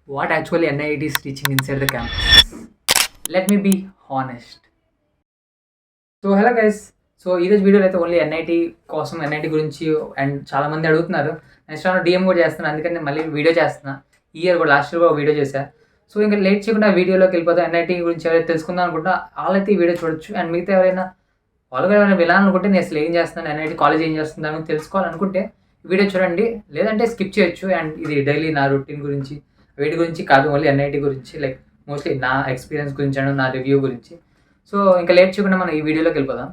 what actually NIT is teaching inside the campus. Let me be honest. So hello guys. So ఈరోజు వీడియోలో అయితే only NIT కోసం NIT గురించి and చాలామంది అడుగుతున్నారు. నెక్స్ట్ డిఎం కూడా చేస్తున్నాను, అందుకని నేను మళ్ళీ వీడియో చేస్తున్నా. ఈ ఇయర్ కూడా లాస్ట్ ఇయర్ కూడా వీడియో చేశా. సో ఇంకా లేట్ చేయకుండా వీడియోలోకి వెళ్ళిపోతాం. ఎన్ఐటి గురించి ఎవరైతే తెలుసుకుందాం అనుకుంటా వాళ్ళైతే ఈ వీడియో చూడొచ్చు. అండ్ మిగతా ఎవరైనా వాళ్ళగా ఎవరైనా వెళ్ళాలనుకుంటే నేను అసలు ఏం చేస్తున్నాను, ఎన్ఐటి కాలేజ్ ఏం చేస్తుంది అని తెలుసుకోవాలనుకుంటే వీడియో చూడండి, లేదంటే స్కిప్ చేయొచ్చు. అండ్ ఇది డైలీ నా రొటీన్ గురించి, వీటి గురించి కాదు, ఓన్లీ ఎన్ఐటి గురించి, లైక్ మోస్ట్లీ నా ఎక్స్పీరియన్స్ గురించి అండ్ నా రివ్యూ గురించి. సో ఇంకా లేట్ చేయకుండా మనం ఈ వీడియోలోకి వెళ్ళిపోదాం.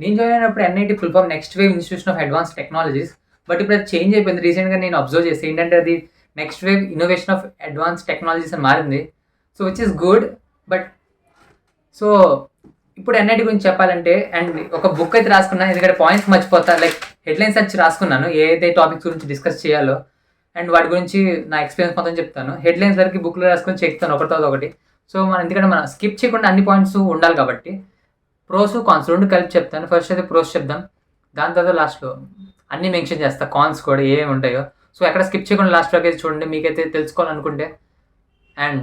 నేను జాయిన్ అయినప్పుడు NIT full form Next Wave Institution of Advance Technologies. But ఇప్పుడు అది చేంజ్ అయిపోయింది. రీసెంట్గా నేను అబ్జర్వ్ చేసి ఏంటంటే అది next wave innovation of Advance technologies అని మారింది. So which is good. But so ఇప్పుడు ఎన్ఐటి గురించి చెప్పాలంటే, అండ్ ఒక బుక్ అయితే రాసుకున్నాను, ఎందుకంటే పాయింట్స్ మర్చిపోతా. లైక్ హెడ్లైన్స్ వచ్చి రాసుకున్నాను ఏదైతే టాపిక్స్ గురించి డిస్కస్ చేయాలో, అండ్ వాటి గురించి నా ఎక్స్పీరియన్స్ మొత్తం చెప్తాను. హెడ్లైన్స్ వరకు బుక్లో రాసుకొని చెప్తాను ఒకటితో ఒకటి. సో ఎందుకంటే మనం స్కిప్ చేయకుండా అన్ని పాయింట్స్ ఉండాలి కాబట్టి ప్రోస్ కాన్స్ రెండు కలిపి చెప్తాను. ఫస్ట్ అయితే ప్రోస్ చెప్దాం, దాని తర్వాత లాస్ట్లో అన్నీ మెన్షన్ చేస్తా, కాన్స్ కూడా ఏమేమి ఉంటాయో. సో ఎక్కడ స్కిప్ చేయకుండా లాస్ట్ వరకు అయితే చూడండి, మీకైతే తెలుసుకోవాలనుకుంటే. అండ్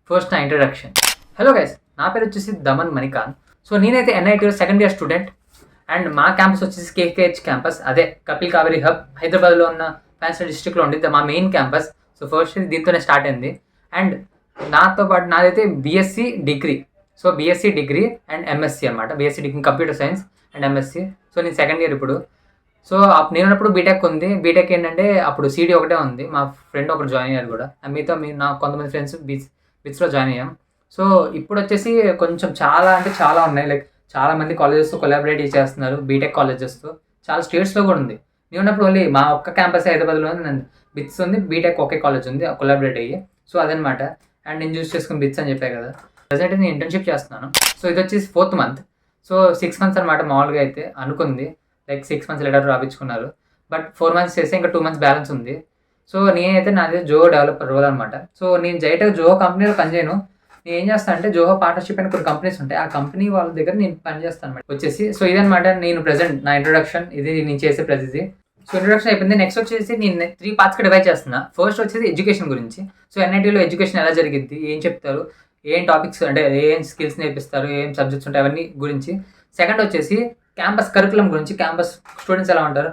ఫస్ట్ నా ఇంట్రడక్షన్. హలో గైస్, నా పేరు వచ్చేసి దమన్ మణికాంత్. సో నేనైతే ఎన్ఐటీలో సెకండ్ ఇయర్ స్టూడెంట్. అండ్ మా క్యాంపస్ వచ్చేసి కేకేహెచ్ క్యాంపస్, అదే కపిల్ కావేరీ హబ్, హైదరాబాద్లో ఉన్న ఫ్యాన్సీ డిస్ట్రిక్ట్లో ఉండి మా మెయిన్ క్యాంపస్. సో ఫస్ట్ దీంతోనే స్టార్ట్ అయింది. అండ్ నాతో పాటు నాదైతే BSc degree. So BSc degree and MSc అనమాట. BSc degree computer science and MSc. So నేను సెకండ్ ఇయర్ ఇప్పుడు. సో నేనున్నప్పుడు బీటెక్ ఉంది. బీటెక్ ఏంటంటే అప్పుడు సీడీ ఒకటే ఉంది. మా ఫ్రెండ్ ఒకరు జాయిన్ అయ్యారు కూడా. మీతో నా కొంతమంది ఫ్రెండ్స్ బిట్స్లో జాయిన్ అయ్యాం. సో ఇప్పుడు వచ్చేసి కొంచెం చాలా అంటే చాలా ఉన్నాయి. లైక్ చాలా మంది కాలేజెస్తో కొలాబరేట్ చేస్తున్నారు, బీటెక్ కాలేజెస్తో. చాలా స్టేట్స్లో కూడా ఉంది. నేను ఉన్నప్పుడు ఓన్లీ మా ఒక్క క్యాంపస్ హైదరాబాద్లో బిట్స్ ఉంది, బీటెక్ ఒకే కాలేజ్ ఉంది కొలాబరేట్ అయ్యి. సో అదనమాట. అండ్ నేను చూస్ చేసుకుని బిట్స్ అని చెప్పాను కదా. ప్రజెంట్ నేను ఇంటర్న్షిప్ చేస్తున్నాను. సో ఇది వచ్చేసి 4th మంత్. సో 6 months అనమాట మామూలుగా అయితే అనుకుంది. లైక్ 6 months లెటర్ రాపించుకున్నారు. బట్ 4 months చేస్తే ఇంకా 2 months బ్యాలెన్స్ ఉంది. సో నేనైతే నాది జోహో డెవలపర్ రోల్ అనమాట. సో నేను జైటెక్ జోహో కంపెనీలో పనిచేయను. నేను ఏం చేస్తాను అంటే జోహో పార్ట్నర్షిప్ అని కొన్ని కంపెనీస్ ఉంటాయి, ఆ కంపెనీ వాళ్ళ దగ్గర నేను పనిచేస్తాను అనమాట వచ్చేసి. సో ఇదనమాట నేను ప్రజెంట్ నా ఇంట్రొడక్షన్. ఇది నేను చేసే ప్రతిదీ. సో ఇంట్రొడక్షన్ అయిపోయింది. నెక్స్ట్ వచ్చేసి నేను 3 partsకి డివైడ్ చేస్తున్నా. ఫస్ట్ వచ్చేసి ఎడ్యుకేషన్ గురించి. సో ఎన్ఐటీలో ఎడ్యుకేషన్ ఎలా జరిగిద్ది, ఏం చెప్తారు, ఏం టాపిక్స్ అంటే ఏం స్కిల్స్ నేర్పిస్తారు, ఏం సబ్జెక్ట్స్ ఉంటాయి, అవన్నీ గురించి. సెకండ్ వచ్చేసి క్యాంపస్ కరికులం గురించి. క్యాంపస్ స్టూడెంట్స్ ఎలా ఉంటారు,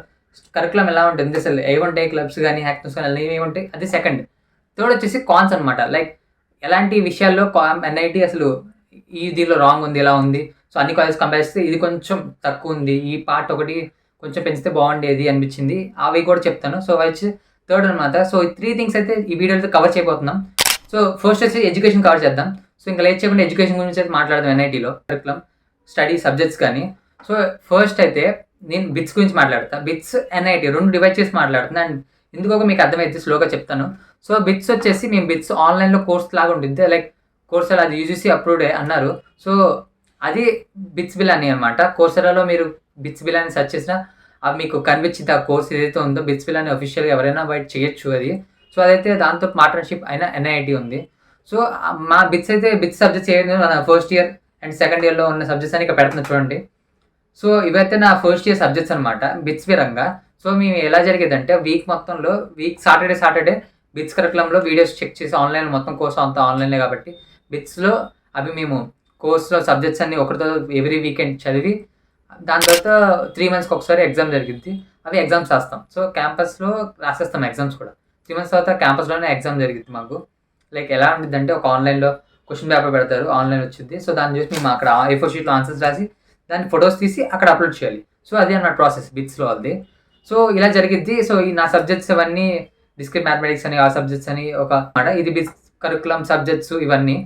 కరికులం ఎలా ఉంటుంది, అసలు ఏముంటాయి, క్లబ్స్ కానీ హ్యాక్టన్స్ కానీ ఏమి ఉంటాయి, అది సెకండ్. థర్డ్ వచ్చేసి కాన్స్ అనమాట. లైక్ ఎలాంటి విషయాల్లో ఎన్ఐటీ అసలు ఈ దీనిలో రాంగ్ ఉంది, ఇలా ఉంది. సో అన్ని కాలేజెస్ కంపేర్ చేస్తే ఇది కొంచెం తక్కువ ఉంది, ఈ పార్ట్ ఒకటి కొంచెం పెంచితే బాగుండేది అనిపించింది, అవి కూడా చెప్తాను. సో వచ్చి థర్డ్ అనమాట. సో ఈ 3 things అయితే ఈ వీడియోలో కవర్ చేయబోతున్నాం. సో ఫస్ట్ వచ్చి ఎడ్యుకేషన్ కవర్ చేద్దాం. సో ఇంకా లేట్ చేయకుండా ఎడ్యుకేషన్ గురించి అయితే మాట్లాడదాం. ఎన్ఐటీలో కరికులం, స్టడీ, సబ్జెక్ట్స్ కానీ. సో ఫస్ట్ అయితే నేను బిట్స్ గురించి మాట్లాడతా. బిట్స్ ఎన్ఐటీ రెండు డివైడ్ చేసి మాట్లాడుతున్నా. అండ్ ఎందుకో మీకు అర్థమైతే స్లోగా చెప్తాను. సో బిట్స్ వచ్చేసి మేము బిట్స్ ఆన్లైన్లో కోర్స్ లాగా ఉంటుంది. లైక్ కోర్సెరా అది యూజీసీ అప్రూవ్డ్ అన్నారు. సో అది బిట్స్ బిల్ అని అనమాట. కోర్సెరాలో మీరు బిట్స్ బిల్ అని సెర్చ్ చేసినా అవి మీకు కనిపించింది. ఆ కోర్స్ ఏదైతే ఉందో బిట్స్ బిల్ అని అఫీషియల్గా ఎవరైనా బయట చేయొచ్చు అది. సో అదైతే దాంతో పార్ట్నర్షిప్ అయిన ఎన్ఐటీ ఉంది. సో మా బిట్స్ అయితే బిట్స్ సబ్జెక్ట్స్ ఏదైతే ఫస్ట్ ఇయర్ అండ్ సెకండ్ ఇయర్లో ఉన్న సబ్జెక్ట్స్ అని ఇక్కడ పెడుతున్నా చూడండి. సో ఇవైతే నా ఫస్ట్ ఇయర్ సబ్జెక్ట్స్ అనమాట బిట్స్ పరంగా. సో మేము ఎలా జరిగేదంటే వీక్ మొత్తంలో సాటర్డే బిట్స్ కరికులంలో వీడియోస్ చెక్ చేసి ఆన్లైన్ మొత్తం కోర్స్ అంతా ఆన్లైన్లే కాబట్టి బిట్స్లో అవి మేము కోర్స్లో సబ్జెక్ట్స్ అన్ని ఒకరితో ఎవ్రీ వీకెండ్ చదివి దాని తర్వాత 3 monthsకి ఒకసారి ఎగ్జామ్ జరిగింది. అవి ఎగ్జామ్స్ రాస్తాం. సో క్యాంపస్లో రాసేస్తాం ఎగ్జామ్స్ కూడా. 3 months తర్వాత క్యాంపస్లోనే ఎగ్జామ్ జరిగింది మాకు. లైక్ ఎలా ఉంటుంది అంటే ఒక ఆన్లైన్లో క్వశ్చన్ పేపర్ పెడతారు, ఆన్లైన్ వచ్చింది. సో దాన్ని చూసి మేము అక్కడ A4 sheetలో ఆన్సర్స్ రాసి దాన్ని ఫొటోస్ తీసి అక్కడ అప్లోడ్ చేయాలి. సో అది అన్నమాట ప్రాసెస్ బిట్స్లో అది. సో ఇలా జరిగిద్ది. సో ఈ నా సబ్జెక్ట్స్ అవన్నీ డిస్క్రిట్ మ్యాథమెటిక్స్ అని, ఆ సబ్జెక్ట్స్ అని ఒక మాట. ఇది బిట్స్ కరికులం సబ్జెక్ట్స్ ఇవన్నీ.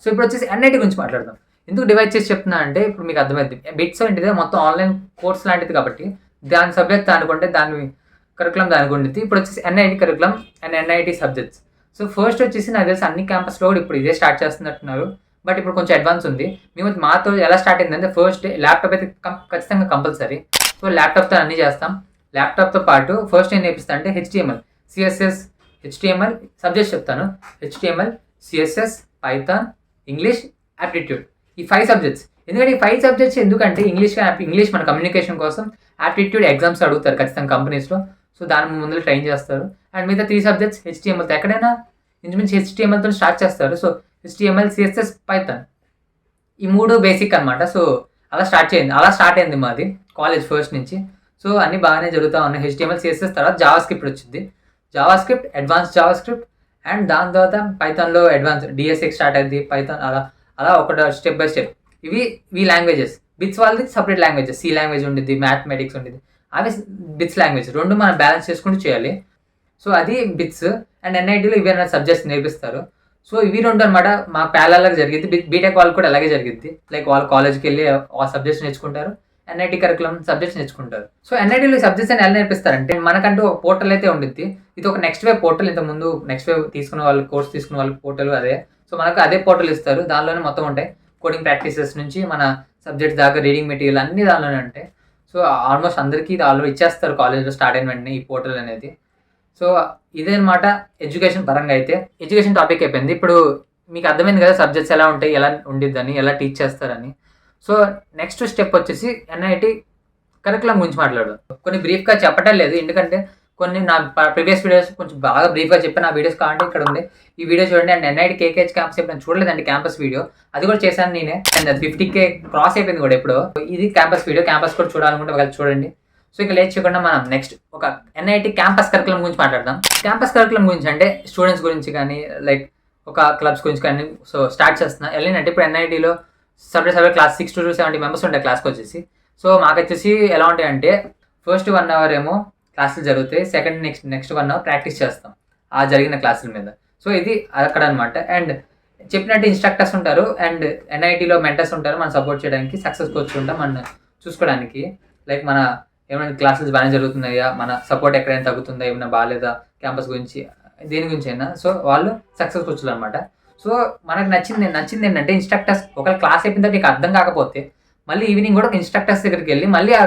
సో ఇప్పుడు వచ్చేసి ఎన్ఐటీ గురించి మాట్లాడదాం. ఎందుకు డివైడ్ చేసి చెప్తున్నా అంటే ఇప్పుడు మీకు అర్థమైంది. బిట్స్ ఏంటిదే మొత్తం ఆన్లైన్ కోర్స్ లాంటిది కాబట్టి దాని సబ్జెక్ట్ అనుకుంటే దాని కరికులం దానికి ఉంటుంది. ఇప్పుడు వచ్చేసి NIT curriculum and NIT subjects. So first వచ్చేసి నాకు తెలిసి అన్ని క్యాంపస్లో కూడా ఇప్పుడు ఇదే స్టార్ట్ చేస్తున్నట్టున్నారు. బట్ ఇప్పుడు కొంచెం అడ్వాన్స్ ఉంది. మేము మాతో ఎలా స్టార్ట్ అయిందంటే ఫస్ట్ ల్యాప్టాప్ అయితే ఖచ్చితంగా కంపల్సరీ. సో ల్యాప్టాప్తో అన్నీ చేస్తాం. ల్యాప్టాప్తో పాటు ఫస్ట్ ఏం నేర్పిస్తాను అంటే HTML, CSS, HTML సబ్జెక్ట్స్ చెప్తాను. HTML, CSS, Python, English, aptitude, ఈ 5 సబ్జెక్ట్స్. ఎందుకంటే ఈ 5 సబ్జెక్ట్స్ ఎందుకంటే ఇంగ్లీష్ మన కమ్యూనికేషన్ కోసం, యాప్టిట్యూడ్ ఎగ్జామ్స్ అడుగుతారు ఖచ్చితంగా కంపెనీస్లో. సో దాని ముందు ట్రైన్ చేస్తారు. అండ్ మిగతా 3 సబ్జెక్ట్స్ HTML. ఎక్కడైనా ఇంచుమించు HTMLతో స్టార్ట్ చేస్తారు. సో HTML, CSS, పైథాన్ ఈ 3 బేసిక్ అనమాట. సో అలా స్టార్ట్ అయింది మాది కాలేజ్ ఫస్ట్ నుంచి. సో అన్నీ బాగానే జరుగుతూ ఉన్నాయి. HTML, CSS తర్వాత జావాస్క్రిప్ట్ వచ్చింది. జావాస్క్రిప్ట్, అడ్వాన్స్ జావాస్క్రిప్ట్ అండ్ దాని తర్వాత పైథాన్లో అడ్వాన్స్ DSX స్టార్ట్ అయింది. పైథాన్ అలా ఒకటి స్టెప్ బై స్టెప్ ఇవి లాంగ్వేజెస్. బిట్స్ వాళ్ళది సపరేట్ లాంగ్వేజెస్, C లాంగ్వేజ్ ఉండిద్ది, మ్యాథమెటిక్స్ ఉండిద్ది, అవి బిట్స్ లాంగ్వేజ్. రెండు మనం బ్యాలెన్స్ చేసుకుంటూ చేయాలి. సో అది బిట్స్. అండ్ NITలో ఇవి అన్న సబ్జెక్ట్స్ నేర్పిస్తారు. సో ఇవి రెండు అనమాట మా ప్యారలల్గా జరిగింది. బీటెక్ వాళ్ళు కూడా అలాగే జరిగింది. లైక్ వాళ్ళు కాలేజ్కి వెళ్ళి ఆ సబ్జెక్ట్స్ నేర్చుకుంటారు, NIT కరికులం సబ్జెక్ట్స్ నేర్చుకుంటారు. సో NITలో సబ్జెక్ట్స్ అని ఎలా నేర్పిస్తారంటే మనకంటూ ఒక పోర్టల్ అయితే ఉండిద్ది. ఇది ఒక నెక్స్ట్ వేవ్ పోర్టల్. ఇంతకుముందు నెక్స్ట్ వేవ్ కోర్స్ తీసుకున్న వాళ్ళకి పోర్టల్ అదే. సో మనకు అదే పోర్టల్ ఇస్తారు. దానిలోనే మొత్తం ఉంటాయి. కోడింగ్ ప్రాక్టీసెస్ నుంచి మన సబ్జెక్ట్స్ దాకా రీడింగ్ మెటీరియల్ అన్నీ దానిలోనే ఉంటాయి. సో ఆల్మోస్ట్ అందరికీ ఆల్రెడీ ఇచ్చేస్తారు కాలేజ్లో స్టార్ట్ అయిన వెంటనే ఈ పోర్టల్ అనేది. సో ఇదే అనమాట ఎడ్యుకేషన్ పరంగా అయితే. ఎడ్యుకేషన్ టాపిక్ అయిపోయింది. ఇప్పుడు మీకు అర్థమైంది కదా సబ్జెక్ట్స్ ఎలా ఉంటాయి, ఎలా ఉండిద్దని, ఎలా టీచ్ చేస్తారని. సో నెక్స్ట్ స్టెప్ వచ్చేసి NIT కరికులం గురించి మాట్లాడదాం. కొన్ని బ్రీఫ్గా చెప్పటం లేదు, ఎందుకంటే కొన్ని నా ప్రీవియస్ వీడియోస్ కొంచెం బాగా బ్రీఫ్గా చెప్పాను. ఆ వీడియోస్ కావాలంటే ఇక్కడ ఉంది, ఈ వీడియో చూడండి. అండ్ NIT KKH క్యాంపస్ ఎప్పుడు చూడలేదండి క్యాంపస్ వీడియో, అది కూడా చేశాను నేనే. అండ్ 50K క్రాస్ అయిపోయింది కూడా ఎప్పుడో. ఇది క్యాంపస్ వీడియో, క్యాంపస్ కూడా చూడాలనుకుంటే ఒకవేళ చూడండి. సో ఇక లేట్ చేయకుండా మనం నెక్స్ట్ ఒక NIT క్యాంపస్ కరికులం గురించి మాట్లాడదాం. క్యాంపస్ కరికులం గురించి అంటే స్టూడెంట్స్ గురించి కానీ లైక్ ఒక క్లబ్స్ గురించి కానీ. సో స్టార్ట్ చేస్తున్నా వెళ్ళినట్టు ఇప్పుడు NITలో సపరేట్ క్లాస్ 60 to 70 మెంబర్స్ ఉంటాయి క్లాస్కి వచ్చేసి. సో మాకు వచ్చేసి ఎలా ఉంటాయంటే ఫస్ట్ 1 hour ఏమో క్లాసులు జరుగుతాయి, సెకండ్ నెక్స్ట్ 1 hour ప్రాక్టీస్ చేస్తాం ఆ జరిగిన క్లాసుల మీద. సో ఇది అక్కడ అనమాట. అండ్ చెప్పినట్టు ఇన్స్ట్రక్టర్స్ ఉంటారు అండ్ NITలో మెంటర్స్ ఉంటారు మన సపోర్ట్ చేయడానికి, సక్సెస్ కోచ్ ఉంటాం మన చూసుకోవడానికి. లైక్ మన ఏమైనా క్లాసెస్ బాగానే జరుగుతున్నాయా, మన సపోర్ట్ ఎక్కడైనా తగ్గుతుందా, ఏమైనా బాగాలేదా క్యాంపస్ గురించి, దేని గురించి అయినా. సో వాళ్ళు సక్సెస్ కోచ్లు అనమాట. సో మనకు నచ్చింది ఏంటంటే ఇన్స్ట్రక్టర్స్ ఒకవేళ క్లాస్ అయిపోయిన తర్వాత నీకు అర్థం కాకపోతే మళ్ళీ ఈవినింగ్ కూడా ఇన్స్ట్రక్టర్స్ దగ్గరికి వెళ్ళి మళ్ళీ ఆ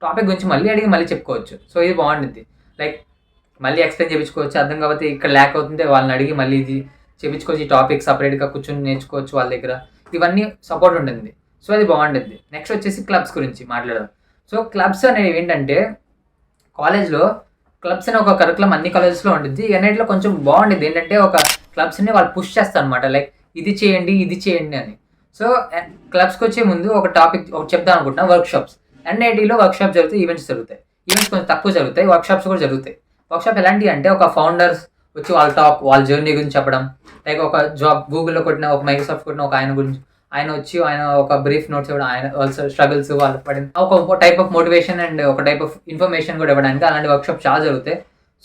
టాపిక్ గురించి మళ్ళీ అడిగి మళ్ళీ చెప్పుకోవచ్చు. సో ఇది బాగుంటుంది. లైక్ మళ్ళీ ఎక్స్ప్లెయిన్ చేయించుకోవచ్చు. అర్థం కాకపోతే ఇక్కడ ల్యాక్ అవుతుంటే వాళ్ళని అడిగి మళ్ళీ ఇది చేయించుకోవచ్చు. ఈ టాపిక్ సపరేట్గా కూర్చొని నేర్చుకోవచ్చు వాళ్ళ దగ్గర. ఇవన్నీ సపోర్ట్ ఉంటుంది. సో అది బాగుంటుంది. నెక్స్ట్ వచ్చేసి క్లబ్స్ గురించి మాట్లాడదాం. సో క్లబ్స్ అనేవి ఏంటంటే కాలేజ్లో క్లబ్స్ అనే ఒక కరికులం అన్ని కాలేజెస్లో ఉంటుంది. NITలో కొంచెం బాగుంటుంది ఏంటంటే ఒక క్లబ్స్ని వాళ్ళు పుష్ చేస్తారు అనమాట. లైక్ ఇది చేయండి అని. సో క్లబ్స్కి వచ్చే ముందు ఒక టాపిక్ చెప్దాం అనుకుంటున్నా, వర్క్షాప్స్. NITలో వర్క్షాప్ జరుగుతాయి, ఈవెంట్స్ జరుగుతాయి. ఈవెంట్స్ కొంచెం తక్కువ జరుగుతాయి, వర్క్షాప్స్ కూడా జరుగుతాయి. వర్క్షాప్ ఎలాంటివి అంటే ఒక ఫౌండర్స్ వచ్చి వాళ్ళ జర్నీ గురించి చెప్పడం. లైక్ ఒక జాబ్ గూగుల్లో కొట్టిన, ఒక మైక్రోసాఫ్ట్ కొట్టిన ఒక ఆయన గురించి ఆయన ఒక బ్రీఫ్ నోట్స్ ఇవ్వడం, ఆయన ఆల్సో స్ట్రగుల్స్ వాళ్ళు పడిన ఒక టైప్ ఆఫ్ మోటివేషన్ అండ్ ఒక టైప్ ఆఫ్ ఇన్ఫర్మేషన్ కూడా ఇవ్వడానికి అలాంటి వర్క్షాప్స్ చాలా జరుగుతాయి.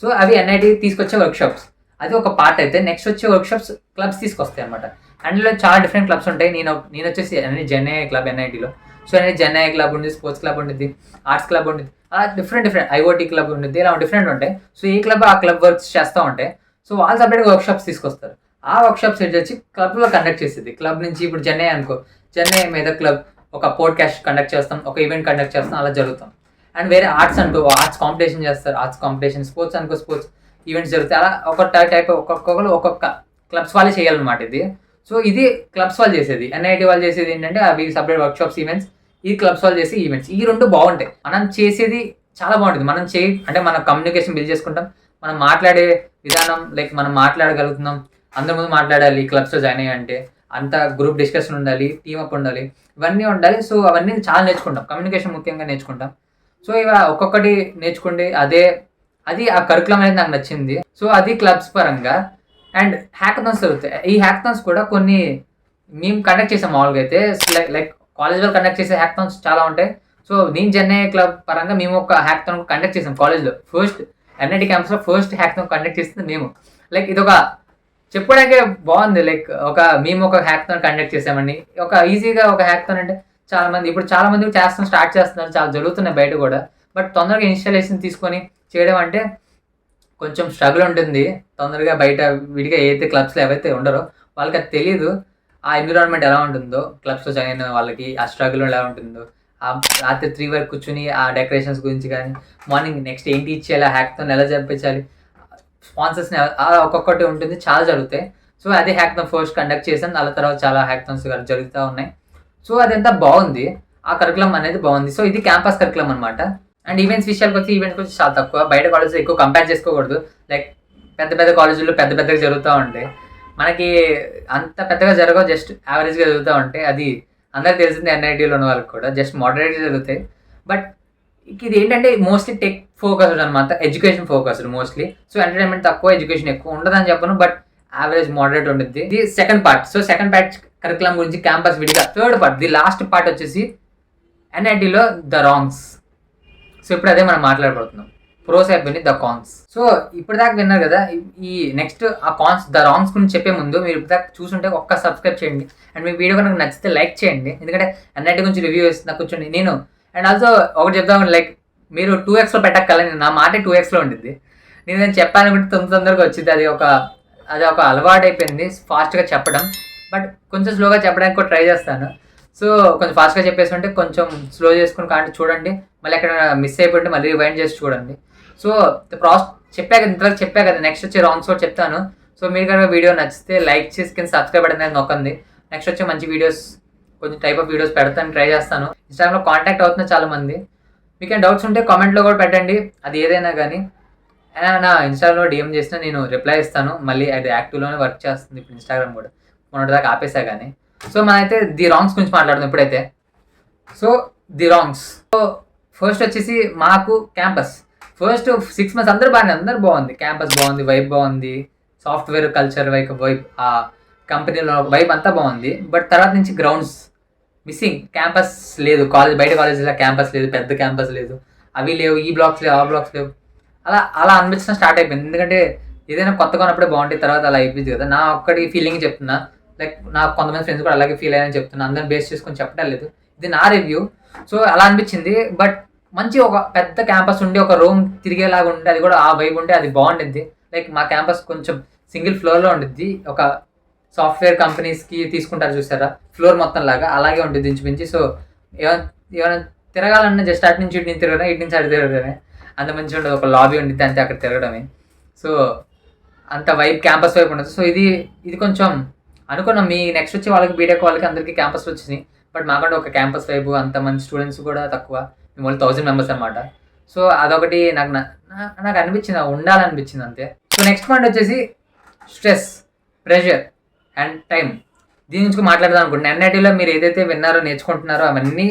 సో అవి NIT తీసుకొచ్చే వర్క్షాప్స్, అది ఒక పార్ట్ అయితే. నెక్స్ట్ వచ్చే వర్క్షాప్స్ క్లబ్స్ తీసుకొస్తాయి అనమాట. అందులో చాలా డిఫరెంట్ క్లబ్స్ ఉంటాయి. నేను వచ్చేసి JNI క్లబ్ NITలో. సో JNI క్లబ్ ఉంటుంది, స్పోర్ట్స్ క్లబ్ ఉంటుంది, ఆర్ట్స్ క్లబ్ ఉంటుంది, అలా డిఫరెంట్ IoT క్లబ్ ఉంటుంది, ఇలా డిఫరెంట్ ఉంటాయి. సో ఈ క్లబ్ ఆ క్లబ్ వర్క్స్ చేస్తూ ఉంటాయి. సో వాళ్ళు సపరేట్గా వర్క్షాప్స్ తీసుకొస్తారు. ఆ వర్క్షాప్స్ వచ్చి క్లబ్లో కండక్ట్ చేసేది. క్లబ్ నుంచి ఇప్పుడు JNI అనుకో, JNI మీద క్లబ్ ఒక పోడ్కాస్ట్ కండక్ట్ చేస్తాం, ఒక ఈవెంట్ కండక్ట్ చేస్తాం, అలా జరుగుతాం. అండ్ వేరే ఆర్ట్స్ అనుకో ఆర్ట్స్ కాంపిటీషన్ చేస్తారు, ఆర్ట్స్ కాంపిటీషన్. స్పోర్ట్స్ అనుకో స్పోర్ట్స్ ఈవెంట్స్ జరుగుతాయి. అలా ఒక టైప్ ఒక్కొక్క క్లబ్స్ వాళ్ళే చేయాలన్నమాట ఇది. సో ఇది క్లబ్స్ వాళ్ళు చేసేది. NIT వాళ్ళు చేసేది ఏంటంటే అవి సపరేట్ వర్క్షాప్స్, ఈవెంట్స్. ఈ క్లబ్స్ వాళ్ళు చేసే ఈవెంట్స్. ఈ రెండు బాగుంటాయి. మనం చేసేది చాలా బాగుంటుంది. మనం అంటే మన కమ్యూనికేషన్ బిల్డ్ చేసుకుంటాం, మనం మాట్లాడే విధానం, లైక్ మనం మాట్లాడగలుగుతున్నాం, అందరి ముందు మాట్లాడాలి. క్లబ్స్లో జాయిన్ అయ్యాలంటే అంత గ్రూప్ డిస్కషన్ ఉండాలి, టీమప్ ఉండాలి, ఇవన్నీ ఉండాలి. సో అవన్నీ చాలా నేర్చుకుంటాం, కమ్యూనికేషన్ ముఖ్యంగా నేర్చుకుంటాం. సో ఇవ ఒక్కొక్కటి నేర్చుకుంటే అది ఆ కరికులం అనేది నాకు నచ్చింది. సో అది క్లబ్స్ పరంగా. అండ్ హ్యాకథాన్స్ జరుగుతాయి. ఈ హ్యాకథాన్స్ కూడా కొన్ని మేము కండక్ట్ చేసాం మామూలుగా అయితే. లైక్ కాలేజ్ వాళ్ళు కండక్ట్ చేసే హ్యాకథాన్స్ చాలా ఉంటాయి. సో నేను JNI క్లబ్ పరంగా మేము ఒక హ్యాకథాన్ కండక్ట్ చేసాం కాలేజ్లో. ఫస్ట్ NIT క్యాంపస్లో ఫస్ట్ హ్యాకథాన్ కండక్ట్ చేస్తుంది మేము. లైక్ ఇది ఒక చెప్పడానికి బాగుంది. లైక్ మేము ఒక హ్యాకథాన్ కండక్ట్ చేసామని. ఒక ఈజీగా ఒక హ్యాకథాన్ అంటే చాలా మంది స్టార్ట్ చేస్తున్నారు, చాలా జరుగుతున్నాయి బయట కూడా. బట్ తొందరగా ఇన్స్టాలేషన్ తీసుకొని చేయడం అంటే కొంచెం స్ట్రగుల్ ఉంటుంది. తొందరగా బయట విడిగా ఏదైతే క్లబ్స్లో ఏవైతే ఉండరో వాళ్ళకి అది తెలియదు, ఆ ఎన్విరాన్మెంట్ ఎలా ఉంటుందో, క్లబ్స్లో జాయిన్ అయిన వాళ్ళకి ఆ స్ట్రగుల్ ఎలా ఉంటుందో. ఆ రాత్రి 3 వరకు కూర్చుని ఆ డెకరేషన్స్ గురించి కానీ, మార్నింగ్ నెక్స్ట్ ఏంటి ఇచ్చేయాలి, హ్యాకథాన్ ఎలా జరిపించాలి, స్పాన్సర్స్ని ఒక్కొక్కటి ఉంటుంది, చాలా జరుగుతాయి. సో అదే హ్యాకథాన్ ఫస్ట్ కండక్ట్ చేసాను. అలా తర్వాత చాలా హ్యాకథాన్స్ జరుగుతూ ఉన్నాయి. సో అదంతా బాగుంది, ఆ కరికులం అనేది బాగుంది. సో ఇది క్యాంపస్ కరికులం అనమాట. అండ్ ఈవెంట్స్ విషయాలకు వచ్చి చాలా తక్కువ. బయట కాలేజ్లో ఎక్కువ కంపేర్ చేసుకోకూడదు. లైక్ పెద్ద పెద్ద కాలేజీల్లో పెద్ద పెద్దగా జరుగుతూ ఉంటాయి. మనకి అంత పెద్దగా జరగవు, జస్ట్ యావరేజ్గా జరుగుతూ ఉంటాయి. అది అందరికి తెలిసింది ఎన్ఐటీలో ఉన్న వాళ్ళకి కూడా జస్ట్ మోడరేట్గా జరుగుతాయి. బట్ ఇది ఏంటంటే మోస్ట్లీ టెక్ ఫోకస్డ్ అనమాట, education focused mostly. So entertainment తక్కువ, ఎడ్యుకేషన్ ఎక్కువ ఉండదని చెప్పను, బట్ యావరేజ్ మోడరేట్ ఉంటుంది. ఇది second part. So second part curriculum గురించి క్యాంపస్ విడిగా. Third part, the last part వచ్చేసి ఎన్ఐటీలో ద రాంగ్స్. సో ఇప్పుడు అదే మనం మాట్లాడబడుతున్నాం. ప్రోస్ అయిపోయింది, ద కాన్స్. సో ఇప్పుడు దాకా విన్నారు కదా. ఈ నెక్స్ట్ ఆ కాన్స్, ద రాంగ్స్ గురించి చెప్పే ముందు మీరు ఇప్పుడు దాకా చూసుంటే ఒక్క సబ్స్క్రైబ్ చేయండి. అండ్ మీ వీడియో కనుక నచ్చితే లైక్ చేయండి, ఎందుకంటే ఎన్ఐటీ గురించి రివ్యూ వేస్తున్నా కూర్చోండి నేను. అండ్ ఆల్సో ఒకటి చెప్తాను, లైక్ మీరు 2xలో పెట్టక్కల, నా మాటే 2xలో ఉంటుంది. నేను చెప్పాలనుకుంటే తొందరగా వచ్చింది. అది ఒక అలవాటు అయిపోయింది ఫాస్ట్గా చెప్పడం. బట్ కొంచెం స్లోగా చెప్పడానికి కూడా ట్రై చేస్తాను. సో కొంచెం ఫాస్ట్గా చెప్పేస్తుంటే కొంచెం స్లో చేసుకుని కాబట్టి చూడండి. మళ్ళీ ఎక్కడ మిస్ అయిపోయింటే మళ్ళీ రివైండ్ చేసి చూడండి. సో ఇంతవరకు చెప్పా కదా. నెక్స్ట్ వచ్చే రాంగ్స్ కూడా చెప్తాను. సో మీరు కనుక వీడియో నచ్చితే లైక్ చేసి కింద సబ్స్క్రైబ్ బటన్ అనేది నొక్కండి. నెక్స్ట్ వచ్చే మంచి వీడియోస్, కొంచెం టైప్ ఆఫ్ వీడియోస్ పెడతాను, ట్రై చేస్తాను. ఇన్స్టాగ్రామ్లో కాంటాక్ట్ అవుతున్నా చాలా మంది. మీకు ఏం డౌట్స్ ఉంటే కామెంట్లో కూడా పెట్టండి, అది ఏదైనా కానీ. నా ఇన్స్టాగ్రామ్లో డిఎం చేసినా నేను రిప్లై ఇస్తాను. మళ్ళీ అది యాక్టివ్లోనే వర్క్ చేస్తుంది ఇప్పుడు ఇన్స్టాగ్రామ్ కూడా, మొన్నటిదాకా ఆపేసా కానీ. సో మనమైతే ది రాంగ్స్ గురించి మాట్లాడుతాం ఇప్పుడైతే. So the wrongs. So first వచ్చేసి మాకు క్యాంపస్. ఫస్ట్ 6 months అందరూ బాగుంది. క్యాంపస్ బాగుంది, వైబ్ బాగుంది, సాఫ్ట్వేర్ కల్చర్ వైబ్, ఆ కంపెనీలో వైబ్ అంతా బాగుంది. బట్ తర్వాత నుంచి గ్రౌండ్స్ మిస్సింగ్. క్యాంపస్ లేదు, బయట కాలేజీలో క్యాంపస్ లేదు, పెద్ద క్యాంపస్ లేదు, అవి లేవు, ఈ బ్లాక్స్ లేవు, ఆ బ్లాక్స్ లేవు. అలా అనిపించడం స్టార్ట్ అయిపోయింది. ఎందుకంటే ఏదైనా కొత్తగా ఉన్నప్పుడే బాగుంటుంది, తర్వాత అలా అయిపోయింది కదా. నా ఒక్కటి ఫీలింగ్ చెప్తున్నా, లైక్ నాకు కొంతమంది ఫ్రెండ్స్ కూడా అలాగే ఫీల్ అయ్యారని చెప్తున్నా. అందరిని బేస్ చేసుకొని చెప్పడం లేదు, ఇది నా రివ్యూ. సో అలా అనిపించింది. బట్ మంచి ఒక పెద్ద క్యాంపస్ ఉండి ఒక రూమ్ తిరిగేలాగా ఉంటే, అది కూడా ఆ వైబ్ ఉంటే అది బాగుంటుంది. లైక్ మా క్యాంపస్ కొంచెం సింగిల్ ఫ్లోర్లో ఉండిద్ది. ఒక సాఫ్ట్వేర్ కంపెనీస్కి తీసుకుంటారు చూసారా, ఫ్లోర్ మొత్తం లాగా అలాగే ఉంటుంది ఇంచుమించి. సో ఏమైనా తిరగాలన్నా జస్ట్ అటు నుంచి ఇటు నుంచి తిరగడం, ఇటు నుంచి అటు తిరగడమే. అంత మంచిగా ఉండదు. ఒక లాబీ ఉండిద్ది అంతే, అక్కడ తిరగడమే. సో అంత వైబ్, క్యాంపస్ వైబ్ ఉండదు. సో ఇది కొంచెం అనుకున్నాం. మీ నెక్స్ట్ వచ్చి వాళ్ళకి బీటెక్ వాళ్ళకి అందరికీ క్యాంపస్లో వచ్చినాయి. బట్ మాకంటే ఒక క్యాంపస్ వైబు, అంత మంది స్టూడెంట్స్ కూడా తక్కువ. మేము 1000 members అనమాట. సో అదొకటి నాకు అనిపించింది, ఉండాలనిపించింది అంతే. సో నెక్స్ట్ పాయింట్ వచ్చేసి స్ట్రెస్, ప్రెషర్ అండ్ టైం. దీని గురించి మాట్లాడదాం అనుకుంటున్నాను. ఎన్ఐటీలో మీరు ఏదైతే విన్నారో, నేర్చుకుంటున్నారో అవన్నీ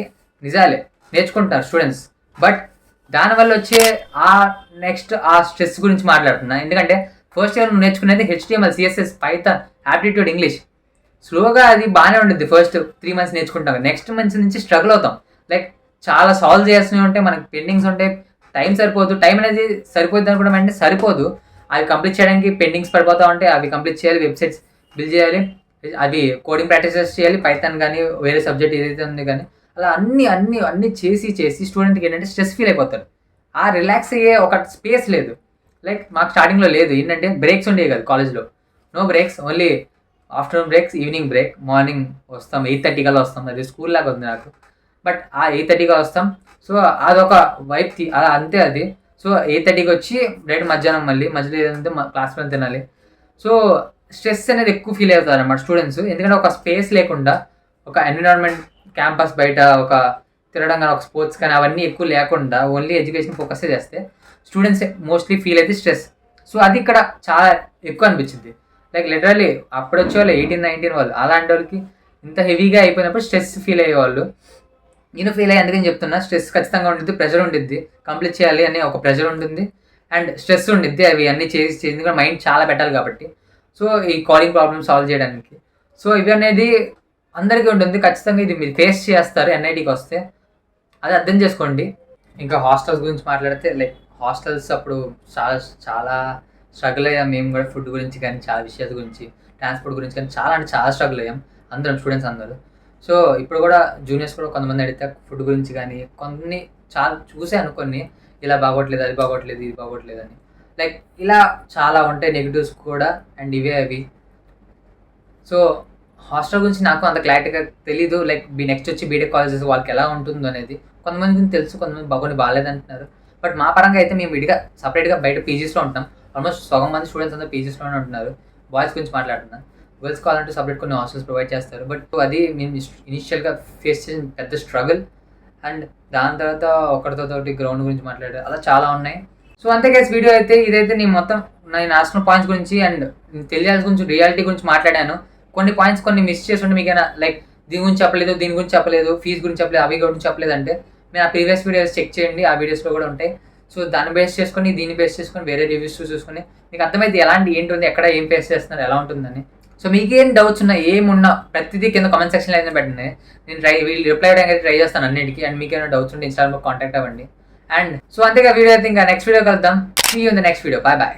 నిజాలే, నేర్చుకుంటున్నారు స్టూడెంట్స్. బట్ దానివల్ల వచ్చే ఆ స్ట్రెస్ గురించి మాట్లాడుతున్నా. ఎందుకంటే ఫస్ట్ ఇయర్ నేర్చుకునేది HTML, CSS, Python, aptitude, English. స్లోగా అది బాగానే ఉంటుంది. ఫస్ట్ 3 months నేర్చుకుంటాం. నెక్స్ట్ మంత్ నుంచి స్ట్రగుల్ అవుతాం. లైక్ చాలా సాల్వ్ చేయాల్సినవి ఉంటాయి, మనకి పెండింగ్స్ ఉంటాయి, టైం సరిపోదు. టైం అనేది సరిపోద్ది అనుకోవడం అంటే సరిపోదు. అవి కంప్లీట్ చేయడానికి పెండింగ్స్ పడిపోతూ ఉంటాయి. అవి కంప్లీట్ చేయాలి, వెబ్సైట్స్ బిల్డ్ చేయాలి, అవి కోడింగ్ ప్రాక్టీసెస్ చేయాలి, పైథాన్ కానీ వేరే సబ్జెక్ట్ ఏదైతే ఉంది కానీ. అలా అన్నీ చేసి స్టూడెంట్కి ఏంటంటే స్ట్రెస్ ఫీల్ అయిపోతారు. ఆ రిలాక్స్ అయ్యే ఒక స్పేస్ లేదు. లైక్ మాకు స్టార్టింగ్లో లేదు. ఏంటంటే బ్రేక్స్ ఉండేవి కదా కాలేజ్లో, no breaks, only afternoon breaks, evening break. Morning వస్తాం 8:30 కల్లా వస్తాం, అది స్కూల్ లాగా ఉంది నాకు. బట్ ఆ 8:30గా వస్తాం. సో అదొక వైబ్, అలా అంతే అది. సో 8:30కి వచ్చి డైరెక్ట్ మధ్యాహ్నం మధ్యలో ఏదంటే క్లాస్లో తినాలి. సో స్ట్రెస్ అనేది ఎక్కువ ఫీల్ అవుతారు అన్నమాట స్టూడెంట్స్. ఎందుకంటే ఒక స్పేస్ లేకుండా, ఒక ఎన్విరాన్మెంట్, క్యాంపస్ బయట ఒక తిరగడం కానీ, ఒక స్పోర్ట్స్ కానీ అవన్నీ ఎక్కువ లేకుండా ఓన్లీ ఎడ్యుకేషన్ ఫోకస్ చేస్తే స్టూడెంట్స్ మోస్ట్లీ ఫీల్ అయితే స్ట్రెస్. సో అది ఇక్కడ చాలా ఎక్కువ అనిపించింది. లైక్ లిటరల్లీ అప్పుడు వచ్చే వాళ్ళు 18-19 వాళ్ళు, అలాంటి వాళ్ళకి ఇంత హెవీగా అయిపోయినప్పుడు స్ట్రెస్ ఫీల్ అయ్యేవాళ్ళు. నేను ఫీల్ అయ్యి అందుకని చెప్తున్నా. స్ట్రెస్ ఖచ్చితంగా ఉంటుంది, ప్రెషర్ ఉంటుంది, కంప్లీట్ చేయాలి అని ఒక ప్రెషర్ ఉంటుంది, అండ్ స్ట్రెస్ ఉండిద్ది. అవి అన్నీ చేసి ఎందుకంటే మైండ్ చాలా పెట్టాలి కాబట్టి. సో ఈ కోడింగ్ ప్రాబ్లమ్ సాల్వ్ చేయడానికి. సో ఇవి అనేది అందరికీ ఉంటుంది ఖచ్చితంగా. ఇది మీరు ఫేస్ చేస్తారు ఎన్ఐటీకి వస్తే, అది అర్థం చేసుకోండి. ఇంకా హాస్టల్స్ గురించి మాట్లాడితే, లైక్ హాస్టల్స్ అప్పుడు చాలా స్ట్రగుల్ అయ్యాం మేము కూడా. ఫుడ్ గురించి కానీ, చాలా విషయాల గురించి, ట్రాన్స్పోర్ట్ గురించి కానీ చాలా స్ట్రగుల్ అయ్యాం అందరం, స్టూడెంట్స్ అందరూ. సో ఇప్పుడు కూడా జూనియర్స్ కూడా కొంతమంది అడిగితే ఫుడ్ గురించి కానీ కొన్ని చాలా చూసాను. కొన్ని ఇలా బాగోట్లేదు, అది బాగోట్లేదు, ఇది బాగోట్లేదు అని. లైక్ ఇలా చాలా ఉంటాయి నెగిటివ్స్ కూడా, అండ్ ఇవే అవి. సో హాస్టల్ గురించి నాకు అంత క్లారిటీగా తెలీదు. లైక్ నెక్స్ట్ వచ్చి బీటెక్ కాలేజెస్ వాళ్ళకి ఎలా ఉంటుందో అనేది కొంతమందికి తెలుసు, కొంతమంది బాగాలేదంటున్నారు. బట్ మా పరంగా అయితే మేము విడిగా సపరేట్గా బయట పీజీస్లో ఉంటాం. ఆల్మోస్ట్ సగం మంది స్టూడెంట్స్ అంతా పీజీస్లోనే ఉంటున్నారు. బాయ్స్ గురించి మాట్లాడుతున్నాను. గర్ల్స్ కావాలంటే సపరేట్ కొన్ని హాస్టల్స్ ప్రొవైడ్ చేస్తారు. బట్ అది మేము ఇనిషియల్గా ఫేస్ చేసిన పెద్ద స్ట్రగుల్. అండ్ దాని తర్వాత ఒకరితోటి గ్రౌండ్ గురించి మాట్లాడారు, అలా చాలా ఉన్నాయి. సో అంతే గైస్, వీడియో అయితే ఇదైతే నేను మొత్తం నేను రాసిన పాయింట్స్ గురించి అండ్ తెలియాల్సి గురించి రియాలిటీ గురించి మాట్లాడాను. కొన్ని పాయింట్స్ కొన్ని మిస్ చేస్తుంటే మీకైనా లైక్ దీని గురించి చెప్పలేదు, దీని గురించి చెప్పలేదు, ఫీజు గురించి చెప్పలేదు, అవి గురించి చెప్పలేదు అంటే మీరు ఆ ప్రీవియస్ వీడియోస్ చెక్ చేయండి, ఆ వీడియోస్లో కూడా ఉంటాయి. సో దాన్ని బేస్ చేసుకొని దీన్ని బేస్ చేసుకొని వేరే రివ్యూస్ చూసుకొని మీకు అర్థమైతే ఎలాంటి ఏంటి ఉంది, ఎక్కడ ఏం ఫేస్ చేస్తున్నారు, ఎలా ఉంటుందని. సో మీకేం డౌట్స్ ఉన్నా ఏమున్నా ప్రతిదీ కింద కామెంట్ సెక్షన్లో అయితే పెట్టండి. నేను వీళ్ళు రిప్లై అవ్వడానికి ట్రై చేస్తాను అన్నిటికీ. అండ్ మీకు ఏమైనా డౌట్స్ ఉంటే ఇన్స్టాగ్రామ్లో కాంటాక్ట్ అవ్వండి. అండ్ సో అంతేగా వీడియో అయితే ఇంకా నెక్స్ట్ వీడియో కలుద్దాం. See you in the next video. Bye bye.